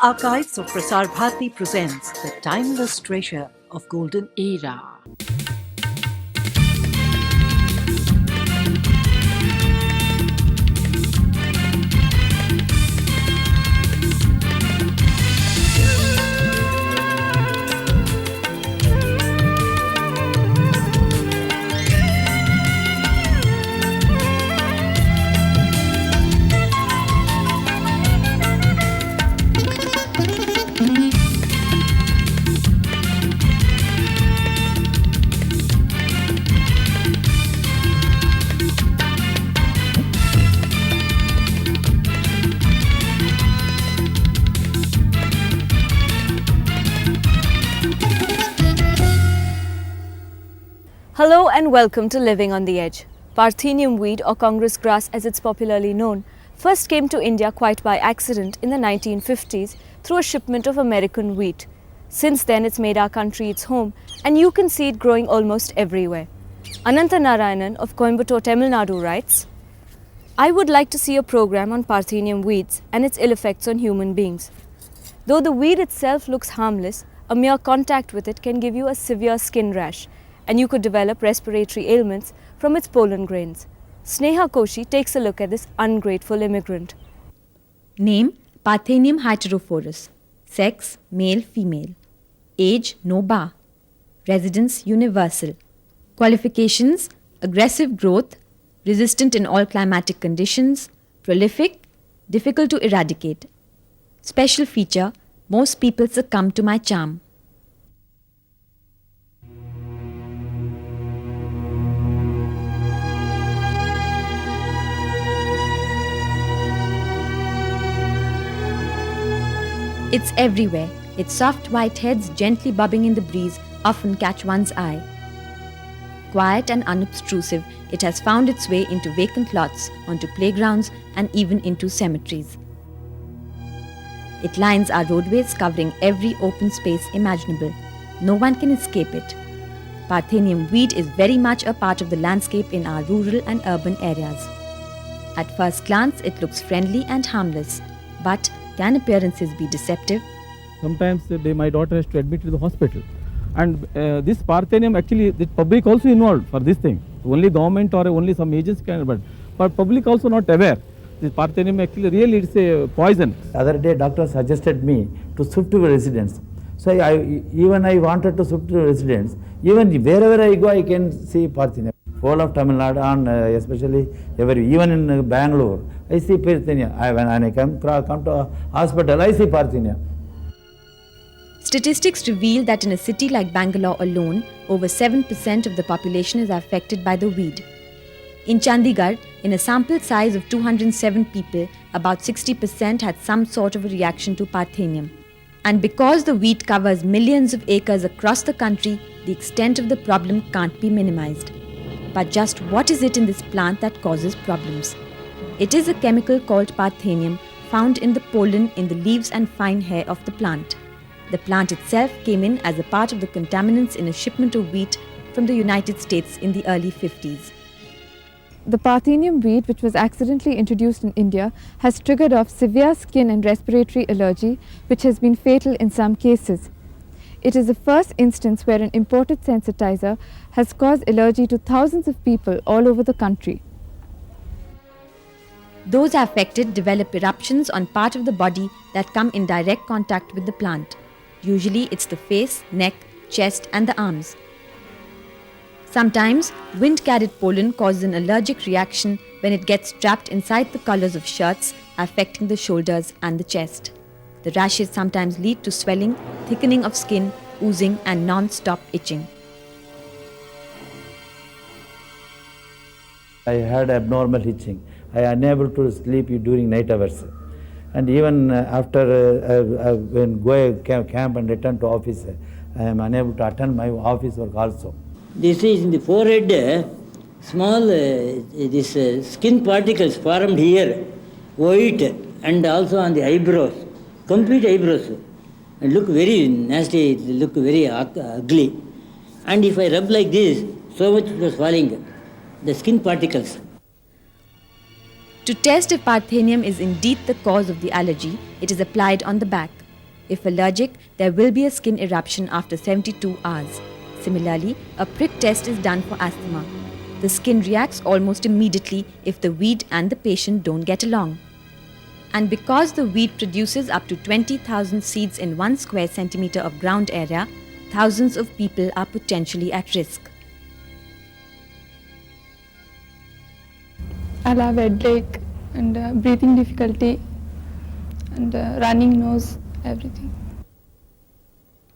Archives of Prasar Bharati presents the timeless treasure of golden era. Hello and welcome to Living on the Edge. Parthenium weed, or Congress grass as it's popularly known, first came to India quite by accident in the 1950s through a shipment of American wheat. Since then it's made our country its home and you can see it growing almost everywhere. Ananta Narayanan of Coimbatore, Tamil Nadu writes, I would like to see a program on Parthenium weeds and its ill effects on human beings. Though the weed itself looks harmless, a mere contact with it can give you a severe skin rash, and you could develop respiratory ailments from its pollen grains. Sneha Koshi takes a look at this ungrateful immigrant. Name: Parthenium hysterophorus. Sex: male, female. Age: no bar. Residence: universal. Qualifications: aggressive growth, resistant in all climatic conditions, prolific, difficult to eradicate. Special feature: most people succumb to my charm. It's everywhere. Its soft white heads gently bobbing in the breeze often catch one's eye. Quiet and unobtrusive, it has found its way into vacant lots, onto playgrounds and even into cemeteries. It lines our roadways, covering every open space imaginable. No one can escape it. Parthenium weed is very much a part of the landscape in our rural and urban areas. At first glance, it looks friendly and harmless, but can appearances be deceptive? Sometimes my daughter has to admit to the hospital, and this Parthenium, actually the public also involved for this thing. Only government or only some agents can, but public also not aware. This Parthenium actually really it's a poison. The other day doctor suggested me to shift to residence. So I wanted to shift to residence. Even wherever I go I can see Parthenium. Whole of Tamil Nadu and especially even in Bangalore, I see Parthenium. When I come to hospital, I see Parthenium. Statistics reveal that in a city like Bangalore alone, over 7% of the population is affected by the weed. In Chandigarh, in a sample size of 207 people, about 60% had some sort of a reaction to Parthenium. And because the weed covers millions of acres across the country, the extent of the problem can't be minimized. But just what is it in this plant that causes problems? It is a chemical called Parthenium, found in the pollen in the leaves and fine hair of the plant. The plant itself came in as a part of the contaminants in a shipment of wheat from the United States in the early 50s. The Parthenium weed, which was accidentally introduced in India, has triggered off severe skin and respiratory allergy, which has been fatal in some cases. It is the first instance where an imported sensitizer has caused allergy to thousands of people all over the country. Those affected develop eruptions on part of the body that come in direct contact with the plant. Usually it's the face, neck, chest and the arms. Sometimes wind-carried pollen causes an allergic reaction when it gets trapped inside the collars of shirts, affecting the shoulders and the chest. The rashes sometimes lead to swelling, thickening of skin, oozing and non-stop itching. I had abnormal itching. I am unable to sleep during night hours. And even after when go camp and return to office, I am unable to attend my office work also. This is in the forehead, small skin particles formed here, white, and also on the eyebrows, complete eyebrows. And look very nasty, look very ugly. And if I rub like this, so much it was falling, the skin particles. To test if Parthenium is indeed the cause of the allergy, it is applied on the back. If allergic, there will be a skin eruption after 72 hours. Similarly, a prick test is done for asthma. The skin reacts almost immediately if the weed and the patient don't get along. And because the weed produces up to 20,000 seeds in 1 square centimeter of ground area, thousands of people are potentially at risk. I'll have headache and breathing difficulty and running nose, everything.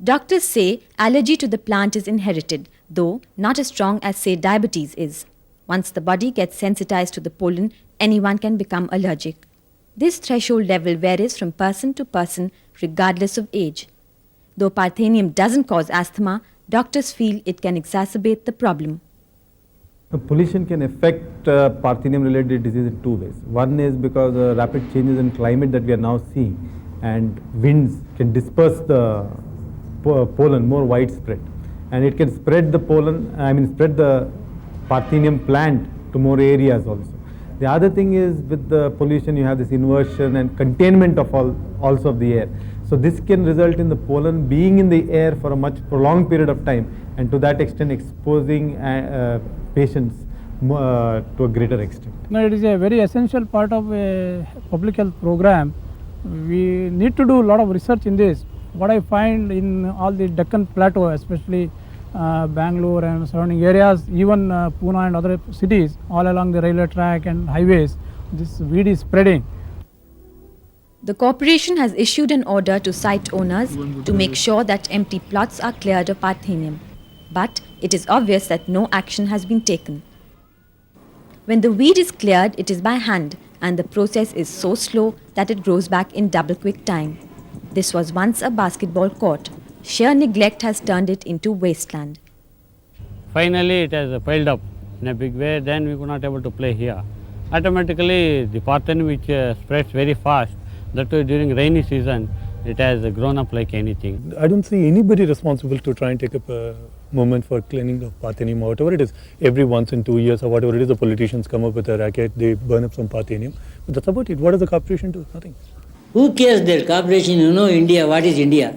Doctors say allergy to the plant is inherited, though not as strong as, say, diabetes is. Once the body gets sensitized to the pollen, anyone can become allergic. This threshold level varies from person to person regardless of age. Though Parthenium doesn't cause asthma, doctors feel it can exacerbate the problem. The pollution can affect Parthenium-related disease in 2 ways. One is because of rapid changes in climate that we are now seeing, and winds can disperse the pollen more widespread, and it can spread the spread the Parthenium plant to more areas also. The other thing is, with the pollution you have this inversion and containment of also of the air. So this can result in the pollen being in the air for a much prolonged period of time, and to that extent exposing patients to a greater extent. No, it is a very essential part of a public health program. We need to do a lot of research in this. What I find in all the Deccan Plateau, especially Bangalore and surrounding areas, even Pune and other cities, all along the railway track and highways, this weed is spreading. The corporation has issued an order to site owners to make sure that empty plots are cleared of Parthenium. But it is obvious that no action has been taken. When the weed is cleared, it is by hand, and the process is so slow that it grows back in double quick time. This was once a basketball court. Sheer neglect has turned it into wasteland. Finally, it has piled up in a big way, then we were not able to play here. Automatically, the Parthenium, which spreads very fast, that too during rainy season, it has grown up like anything. I don't see anybody responsible to try and take up a movement for cleaning of Parthenium or whatever it is. Every once in 2 years or whatever it is, the politicians come up with a racket, they burn up some Parthenium. But that's about it. What does the corporation do? Nothing. Who cares their corporation? You know India, what is India?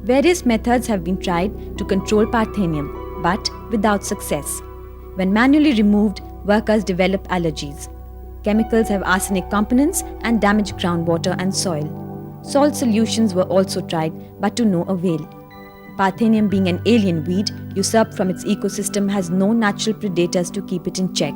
Various methods have been tried to control Parthenium, but without success. When manually removed, workers develop allergies. Chemicals have arsenic components and damage groundwater and soil. Salt solutions were also tried, but to no avail. Parthenium, being an alien weed, usurped from its ecosystem, has no natural predators to keep it in check.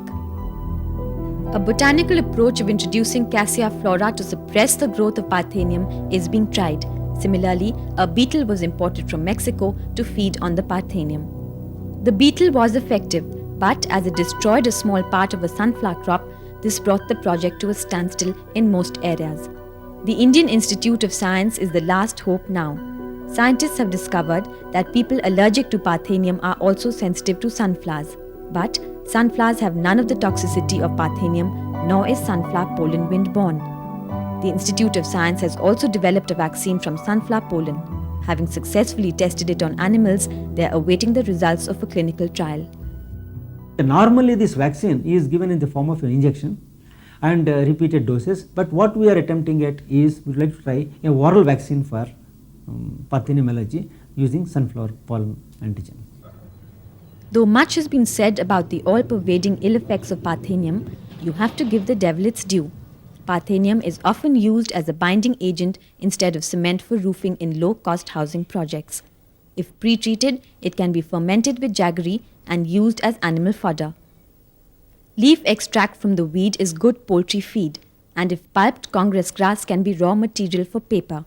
A botanical approach of introducing Cassia flora to suppress the growth of Parthenium is being tried. Similarly, a beetle was imported from Mexico to feed on the Parthenium. The beetle was effective, but as it destroyed a small part of a sunflower crop, this brought the project to a standstill in most areas. The Indian Institute of Science is the last hope now. Scientists have discovered that people allergic to Parthenium are also sensitive to sunflowers. But sunflowers have none of the toxicity of Parthenium, nor is sunflower pollen wind-borne. The Institute of Science has also developed a vaccine from sunflower pollen. Having successfully tested it on animals, they are awaiting the results of a clinical trial. Normally, this vaccine is given in the form of an injection and repeated doses, but what we are attempting at is we would like to try a oral vaccine for Parthenium allergy using sunflower pollen antigen. Though much has been said about the all-pervading ill effects of Parthenium, you have to give the devil its due. Parthenium is often used as a binding agent instead of cement for roofing in low-cost housing projects. If pre-treated, it can be fermented with jaggery and used as animal fodder. Leaf extract from the weed is good poultry feed, and if pulped, Congress grass can be raw material for paper.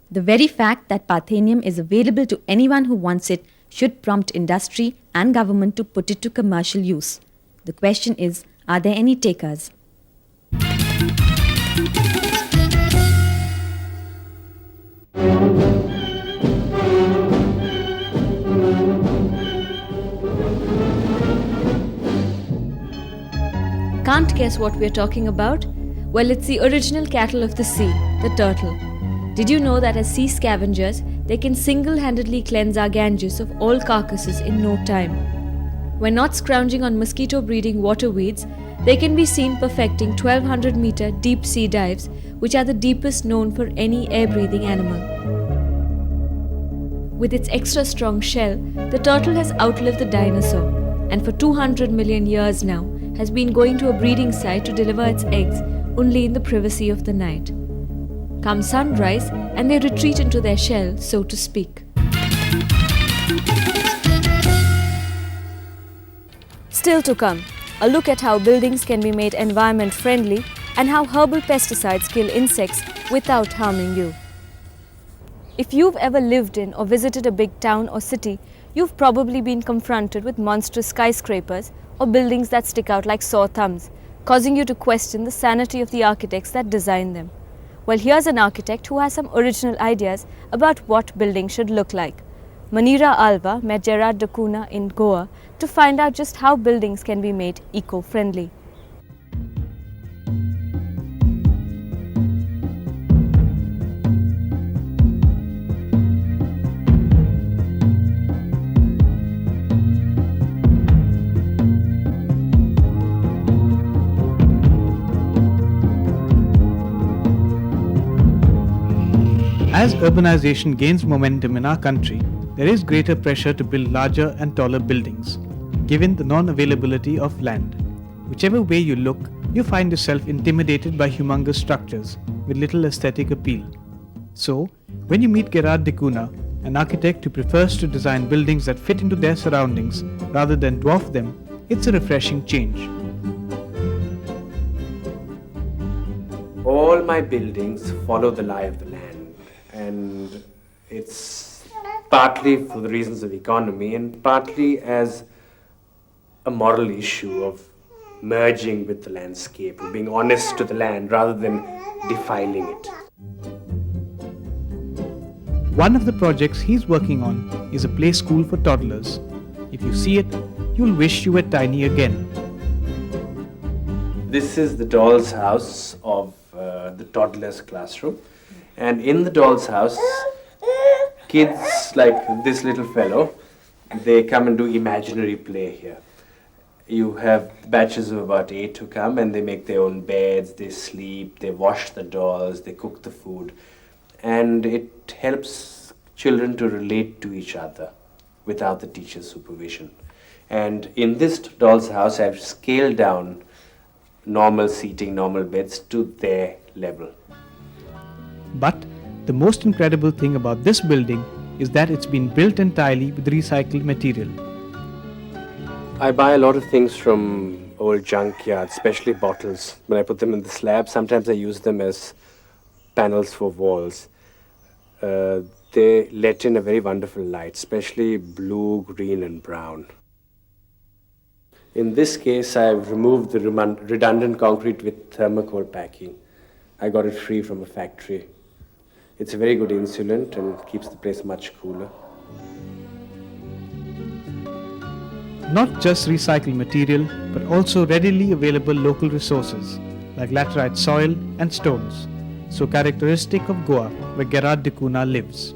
The very fact that Parthenium is available to anyone who wants it should prompt industry and government to put it to commercial use. The question is, are there any takers? Can't guess what we're talking about? Well, it's the original cattle of the sea, the turtle. Did you know that as sea scavengers, they can single-handedly cleanse our Ganges of all carcasses in no time? When not scrounging on mosquito-breeding water weeds, they can be seen perfecting 1200-meter deep sea dives, which are the deepest known for any air-breathing animal. With its extra strong shell, the turtle has outlived the dinosaur, and for 200 million years now has been going to a breeding site to deliver its eggs only in the privacy of the night. Come sunrise, and they retreat into their shell, so to speak. Still to come, a look at how buildings can be made environment friendly and how herbal pesticides kill insects without harming you. If you've ever lived in or visited a big town or city, you've probably been confronted with monstrous skyscrapers or buildings that stick out like sore thumbs, causing you to question the sanity of the architects that designed them. Well, here's an architect who has some original ideas about what buildings should look like. Manira Alva met Gerard da Cunha in Goa to find out just how buildings can be made eco-friendly. As urbanization gains momentum in our country, there is greater pressure to build larger and taller buildings, given the non-availability of land. Whichever way you look, you find yourself intimidated by humongous structures with little aesthetic appeal. So, when you meet Gerard da Cunha, an architect who prefers to design buildings that fit into their surroundings rather than dwarf them, it's a refreshing change. All my buildings follow the lie of the land, and it's partly for the reasons of economy and partly as a moral issue of merging with the landscape, of being honest to the land rather than defiling it. One of the projects he's working on is a play school for toddlers. If you see it, you'll wish you were tiny again. This is the doll's house of the toddler's classroom, and in the doll's house, kids like this little fellow, they come and do imaginary play here. You have batches of about 8 who come and they make their own beds, they sleep, they wash the dolls, they cook the food, and it helps children to relate to each other without the teacher's supervision. And in this doll's house, I've scaled down normal seating, normal beds to their level. But the most incredible thing about this building is that it's been built entirely with recycled material. I buy a lot of things from old junkyards, especially bottles. When I put them in the slab, sometimes I use them as panels for walls. They let in a very wonderful light, especially blue, green and brown. In this case, I've removed the redundant concrete with thermocol packing. I got it free from a factory. It's a very good insulant and keeps the place much cooler. Not just recycled material, but also readily available local resources like laterite soil and stones, so characteristic of Goa, where Gerard da Cunha lives.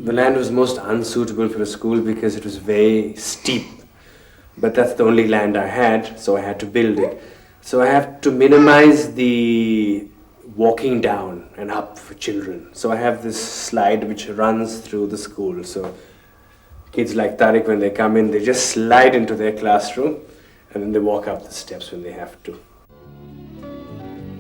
The land was most unsuitable for a school because it was very steep. But that's the only land I had, so I had to build it. So I have to minimize the walking down and up for children. So I have this slide which runs through the school. So kids like Tariq, when they come in, they just slide into their classroom and then they walk up the steps when they have to.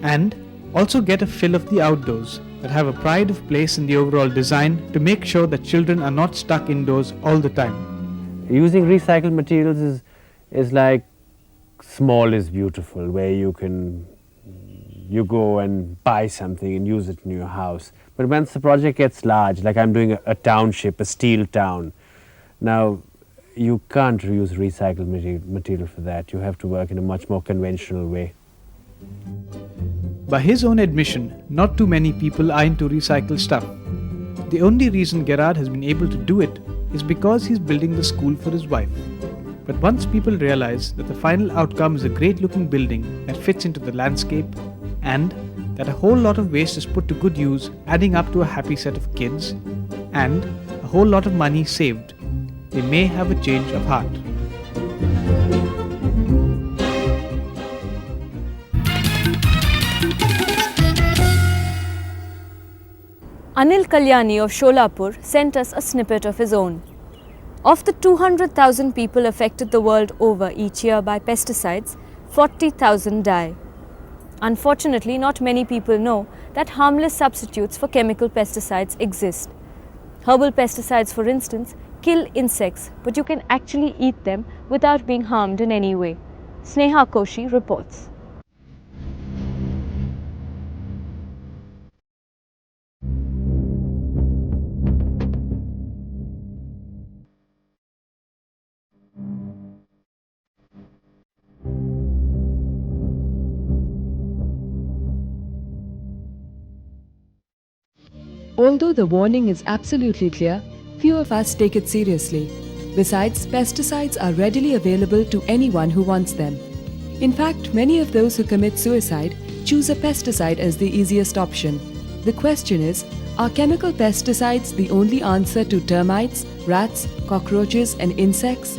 And also get a feel of the outdoors that have a pride of place in the overall design to make sure that children are not stuck indoors all the time. Using recycled materials is like small is beautiful, where you go and buy something and use it in your house. But once the project gets large, like I'm doing a township, a steel town, now you can't use recycled material for that. You have to work in a much more conventional way. By his own admission, not too many people are into recycled stuff. The only reason Gerard has been able to do it is because he's building the school for his wife. But once people realize that the final outcome is a great looking building that fits into the landscape, and that a whole lot of waste is put to good use, adding up to a happy set of kids, and a whole lot of money saved, they may have a change of heart. Anil Kalyani of Sholapur sent us a snippet of his own. Of the 200,000 people affected the world over each year by pesticides, 40,000 die. Unfortunately, not many people know that harmless substitutes for chemical pesticides exist. Herbal pesticides, for instance, kill insects, but you can actually eat them without being harmed in any way. Sneha Koshi reports. Although the warning is absolutely clear, few of us take it seriously. Besides, pesticides are readily available to anyone who wants them. In fact, many of those who commit suicide choose a pesticide as the easiest option. The question is, are chemical pesticides the only answer to termites, rats, cockroaches and insects?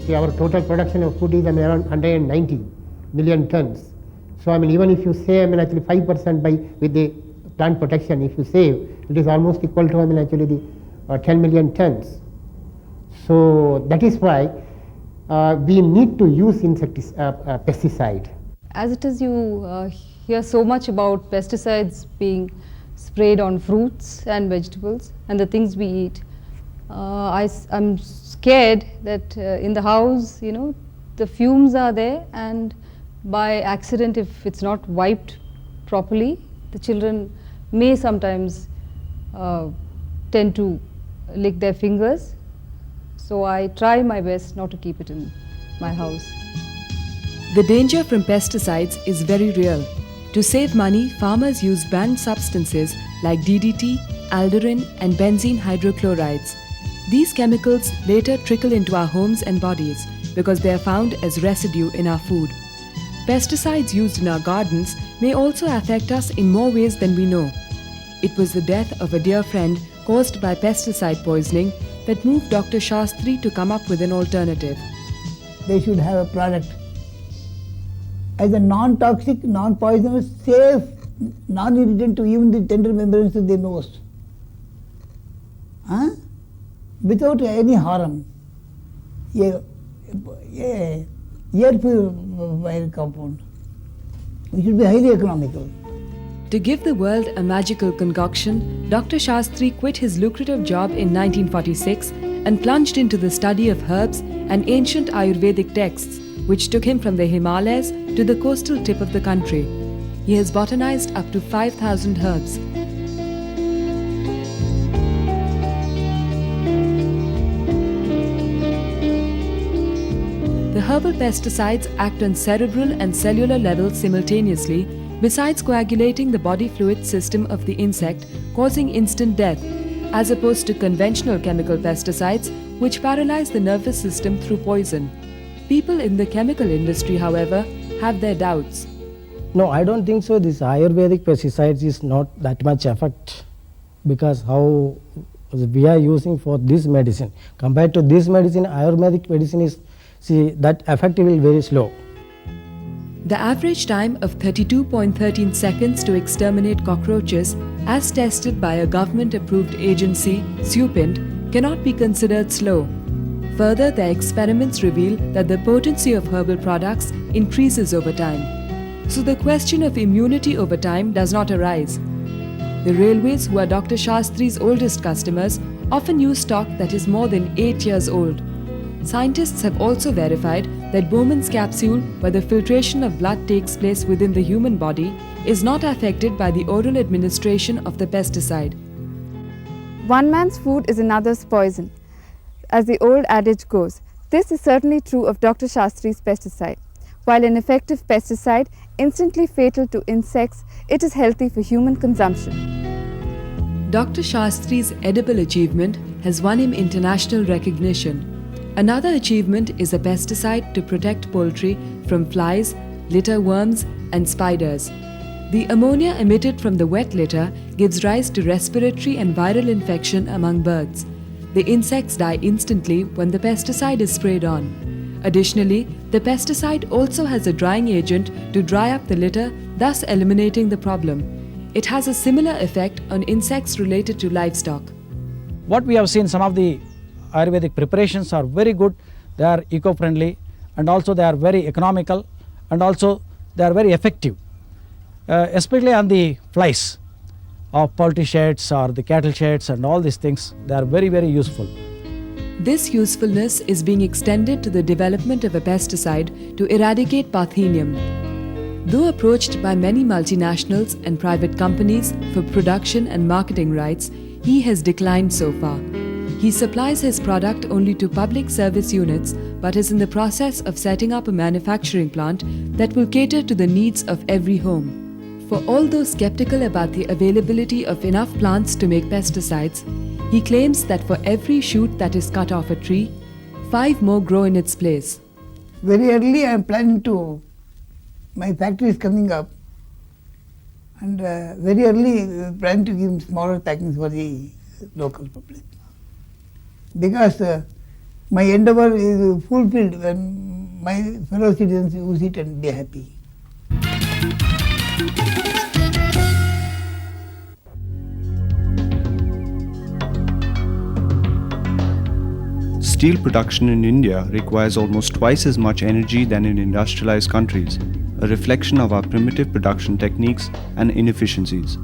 Our total production of food is around 190 million tons. So even if you say actually 5% with the plant protection, if you save, it is almost equal to actually the 10 million tons. So that is why we need to use pesticide. As it is, you hear so much about pesticides being sprayed on fruits and vegetables and the things we eat. I'm scared that in the house, the fumes are there, and by accident, if it's not wiped properly, the children may sometimes tend to lick their fingers. So I try my best not to keep it in my house. The danger from pesticides is very real. To save money, farmers use banned substances like DDT, alderin and benzene hydrochlorides. These chemicals later trickle into our homes and bodies because they are found as residue in our food. Pesticides used in our gardens may also affect us in more ways than we know. It was the death of a dear friend caused by pesticide poisoning that moved Dr. Shastri to come up with an alternative. They should have a product as a non-toxic, non-poisonous, safe, non-irritant to even the tender membranes of the nose, without any harm. Air purifier compound. It should be highly economical. To give the world a magical concoction, Dr. Shastri quit his lucrative job in 1946 and plunged into the study of herbs and ancient Ayurvedic texts, which took him from the Himalayas to the coastal tip of the country. He has botanized up to 5,000 herbs. The herbal pesticides act on cerebral and cellular levels simultaneously, besides coagulating the body fluid system of the insect, causing instant death, as opposed to conventional chemical pesticides, which paralyze the nervous system through poison. People in the chemical industry, however, have their doubts. No, I don't think so. This Ayurvedic pesticides is not that much effect, because how we are using for this medicine. Compared to this medicine, Ayurvedic medicine is, that effect will be very slow. The average time of 32.13 seconds to exterminate cockroaches, as tested by a government-approved agency, SUPINT, cannot be considered slow. Further, their experiments reveal that the potency of herbal products increases over time. So the question of immunity over time does not arise. The railways, who are Dr. Shastri's oldest customers, often use stock that is more than 8 years old. Scientists have also verified that Bowman's capsule, where the filtration of blood takes place within the human body, is not affected by the oral administration of the pesticide. One man's food is another's poison, as the old adage goes. This is certainly true of Dr. Shastri's pesticide. While an effective pesticide, instantly fatal to insects, it is healthy for human consumption. Dr. Shastri's edible achievement has won him international recognition. Another achievement is a pesticide to protect poultry from flies, litter worms and spiders. The ammonia emitted from the wet litter gives rise to respiratory and viral infection among birds. The insects die instantly when the pesticide is sprayed on. Additionally, the pesticide also has a drying agent to dry up the litter, thus eliminating the problem. It has a similar effect on insects related to livestock. What we have seen, some of the Ayurvedic preparations are very good, they are eco-friendly, and also they are very economical, and also they are very effective, especially on the flies of poultry sheds or the cattle sheds and all these things. They are very, very useful. This usefulness is being extended to the development of a pesticide to eradicate Parthenium. Though approached by many multinationals and private companies for production and marketing rights, he has declined so far. He supplies his product only to public service units, but is in the process of setting up a manufacturing plant that will cater to the needs of every home. For all those skeptical about the availability of enough plants to make pesticides, he claims that for every shoot that is cut off a tree, 5 more grow in its place. Very early I am planning to, my factory is coming up, and very early planning to give smaller packings for the local public. Because my endeavor is fulfilled when my fellow citizens use it and they are happy. Steel production in India requires almost twice as much energy than in industrialized countries, a reflection of our primitive production techniques and inefficiencies.